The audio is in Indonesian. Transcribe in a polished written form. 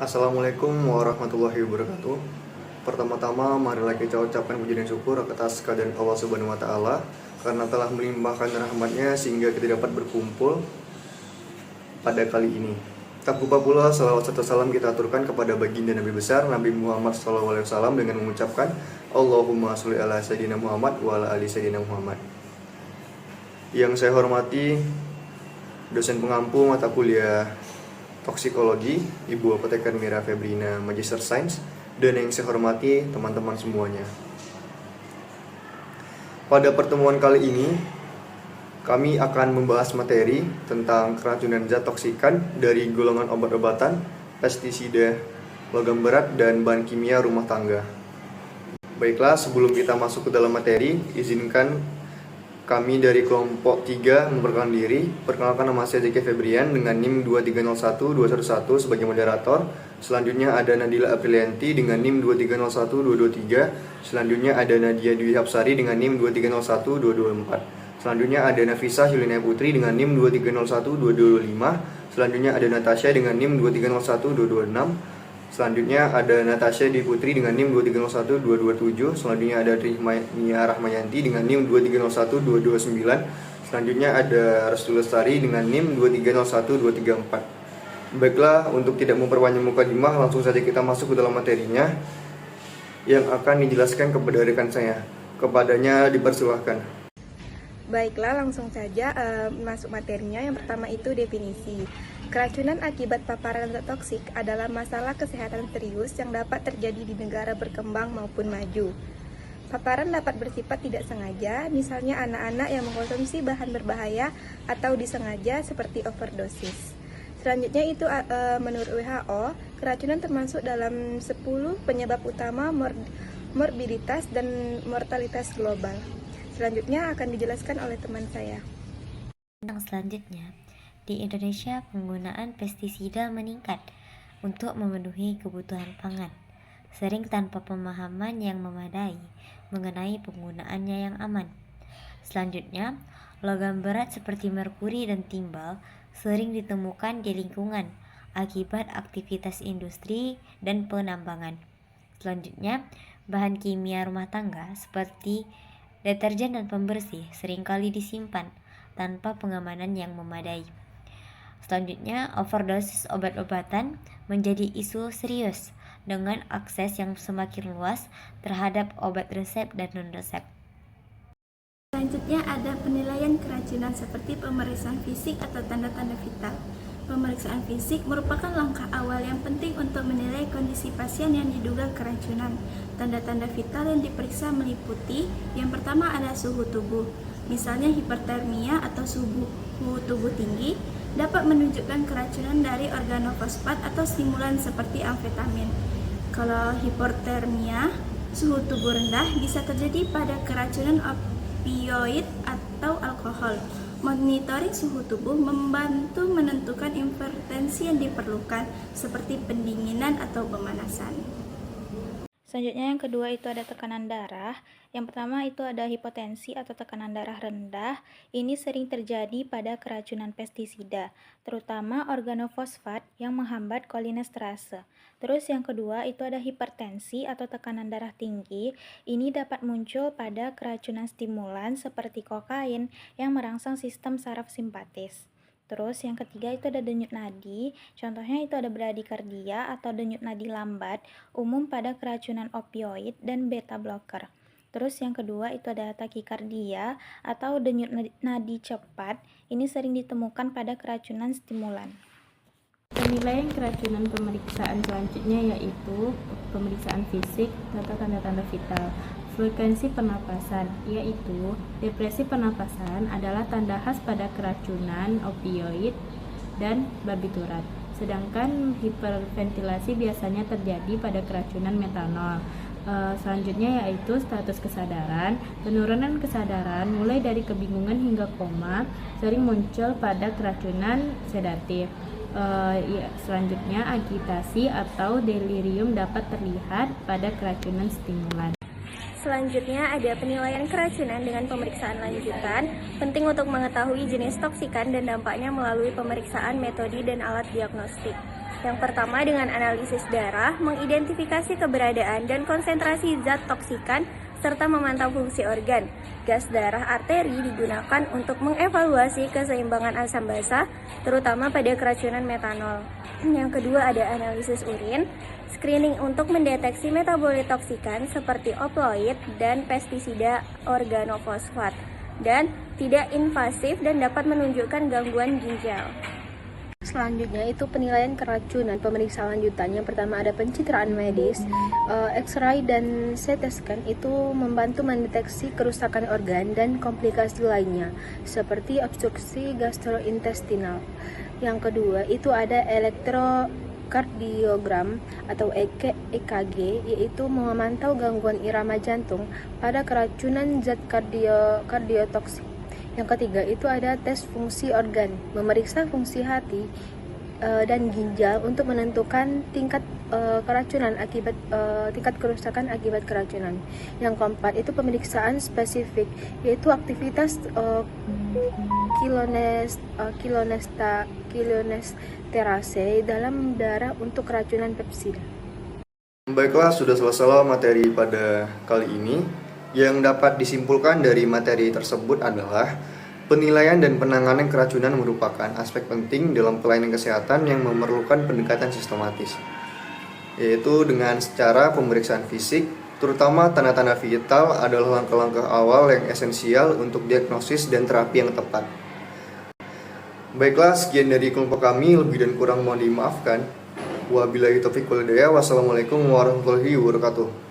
Assalamualaikum warahmatullahi wabarakatuh. Pertama-tama marilah kita ucapkan puji dan syukur atas kehadiran Allah Subhanahu wa taala karena telah melimpahkan rahmat-Nya sehingga kita dapat berkumpul pada kali ini. Tak lupa pula salawat serta salam kita aturkan kepada baginda Nabi besar Nabi Muhammad SAW dengan mengucapkan Allahumma sholli ala sayyidina Muhammad wa ala ali sayyidina Muhammad. Yang saya hormati dosen pengampu mata kuliah Toksikologi, Ibu Apoteker Mira Febrina, Magister Sains, dan yang saya hormati teman-teman semuanya. Pada pertemuan kali ini, kami akan membahas materi tentang keracunan zat toksikan dari golongan obat-obatan, pestisida, logam berat, dan bahan kimia rumah tangga. Baiklah, sebelum kita masuk ke dalam materi, izinkan kami dari kelompok 3 memperkenalkan diri. Perkenalkan, nama saya Zeki Febrian dengan NIM 2301211 sebagai moderator. Selanjutnya ada Nadila Aprilianti dengan NIM 2301223. Selanjutnya ada Nadia Dwi Hapsari dengan NIM 2301224. Selanjutnya ada Nafisa Hilina Putri dengan NIM 2301225. Selanjutnya ada Natasha dengan NIM 2301226. Selanjutnya ada Natasha Di Putri dengan NIM 2301227. Selanjutnya ada Rihmania Rahmayanti dengan NIM 2301229. Selanjutnya ada Restu Lestari dengan NIM 2301234. Baiklah, untuk tidak memperpanjang mukadimah, langsung saja kita masuk ke dalam materinya yang akan dijelaskan kepada rekan saya. Kepadanya dipersilahkan. Baiklah, langsung saja masuk materinya. Yang pertama itu definisi. Keracunan akibat paparan zat toksik adalah masalah kesehatan serius yang dapat terjadi di negara berkembang maupun maju. Paparan dapat bersifat tidak sengaja, misalnya anak-anak yang mengkonsumsi bahan berbahaya, atau disengaja seperti overdosis. Selanjutnya itu menurut WHO, keracunan termasuk dalam 10 penyebab utama morbiditas dan mortalitas global. Selanjutnya akan dijelaskan oleh teman saya. Yang selanjutnya, di Indonesia penggunaan pestisida meningkat untuk memenuhi kebutuhan pangan, sering tanpa pemahaman yang memadai mengenai penggunaannya yang aman. Selanjutnya, logam berat seperti merkuri dan timbal sering ditemukan di lingkungan akibat aktivitas industri dan penambangan. Selanjutnya, bahan kimia rumah tangga seperti deterjen dan pembersih seringkali disimpan tanpa pengamanan yang memadai. Selanjutnya, overdosis obat-obatan menjadi isu serius dengan akses yang semakin luas terhadap obat resep dan non-resep. Selanjutnya ada penilaian keracunan seperti pemeriksaan fisik atau tanda-tanda vital. Pemeriksaan fisik merupakan langkah awal yang penting untuk menilai kondisi pasien yang diduga keracunan. Tanda-tanda vital yang diperiksa meliputi yang pertama ada suhu tubuh, misalnya hipertermia atau suhu tubuh tinggi dapat menunjukkan keracunan dari organofosfat atau stimulan seperti amfetamin. Kalau hipertermia, suhu tubuh rendah bisa terjadi pada keracunan opioid atau alkohol. Monitoring suhu tubuh membantu menentukan intervensi yang diperlukan seperti pendinginan atau pemanasan. Selanjutnya yang kedua itu ada tekanan darah. Yang pertama itu ada hipotensi atau tekanan darah rendah. Ini sering terjadi pada keracunan pestisida, terutama organofosfat yang menghambat kolinesterase. Terus yang kedua itu ada hipertensi atau tekanan darah tinggi. Ini dapat muncul pada keracunan stimulan seperti kokain yang merangsang sistem saraf simpatis. Terus yang ketiga itu ada denyut nadi, contohnya itu ada bradikardia atau denyut nadi lambat, umum pada keracunan opioid dan beta blocker. Terus yang kedua itu ada takikardia atau denyut nadi cepat, ini sering ditemukan pada keracunan stimulan. Penilaian keracunan pemeriksaan selanjutnya yaitu pemeriksaan fisik atau tanda-tanda vital. Frekuensi pernapasan, yaitu depresi pernapasan adalah tanda khas pada keracunan opioid dan barbiturat. Sedangkan hiperventilasi biasanya terjadi pada keracunan metanol. Selanjutnya yaitu status kesadaran. Penurunan kesadaran mulai dari kebingungan hingga koma sering muncul pada keracunan sedatif. Selanjutnya agitasi atau delirium dapat terlihat pada keracunan stimulan. Selanjutnya ada penilaian keracunan dengan pemeriksaan lanjutan. Penting untuk mengetahui jenis toksikan dan dampaknya melalui pemeriksaan metode dan alat diagnostik. Yang pertama dengan analisis darah, mengidentifikasi keberadaan dan konsentrasi zat toksikan, serta memantau fungsi organ. Gas darah arteri digunakan untuk mengevaluasi keseimbangan asam basa, terutama pada keracunan metanol. Yang kedua ada analisis urin, screening untuk mendeteksi metabolit toksikan seperti opioid dan pestisida organofosfat, dan tidak invasif dan dapat menunjukkan gangguan ginjal. Selanjutnya itu penilaian keracunan. Pemeriksaan lanjutannya yang pertama ada pencitraan medis, X-ray dan CT scan itu membantu mendeteksi kerusakan organ dan komplikasi lainnya seperti obstruksi gastrointestinal. Yang kedua itu ada elektrokardiogram atau EKG, yaitu memantau gangguan irama jantung pada keracunan zat kardiotoksik. Yang ketiga itu ada tes fungsi organ, memeriksa fungsi hati dan ginjal untuk menentukan tingkat keracunan akibat tingkat kerusakan akibat keracunan. Yang keempat itu pemeriksaan spesifik, yaitu aktivitas kilonesterase dalam darah untuk keracunan pepsida. Baiklah, sudah selesai materi pada kali ini. Yang dapat disimpulkan dari materi tersebut adalah penilaian dan penanganan keracunan merupakan aspek penting dalam pelayanan kesehatan yang memerlukan pendekatan sistematis, yaitu dengan secara pemeriksaan fisik, terutama tanda-tanda vital adalah langkah-langkah awal yang esensial untuk diagnosis dan terapi yang tepat. Baiklah, sekian dari kelompok kami, lebih dan kurang mohon dimaafkan. Wabillahi taufiq wal hidayah. Wassalamualaikum warahmatullahi wabarakatuh.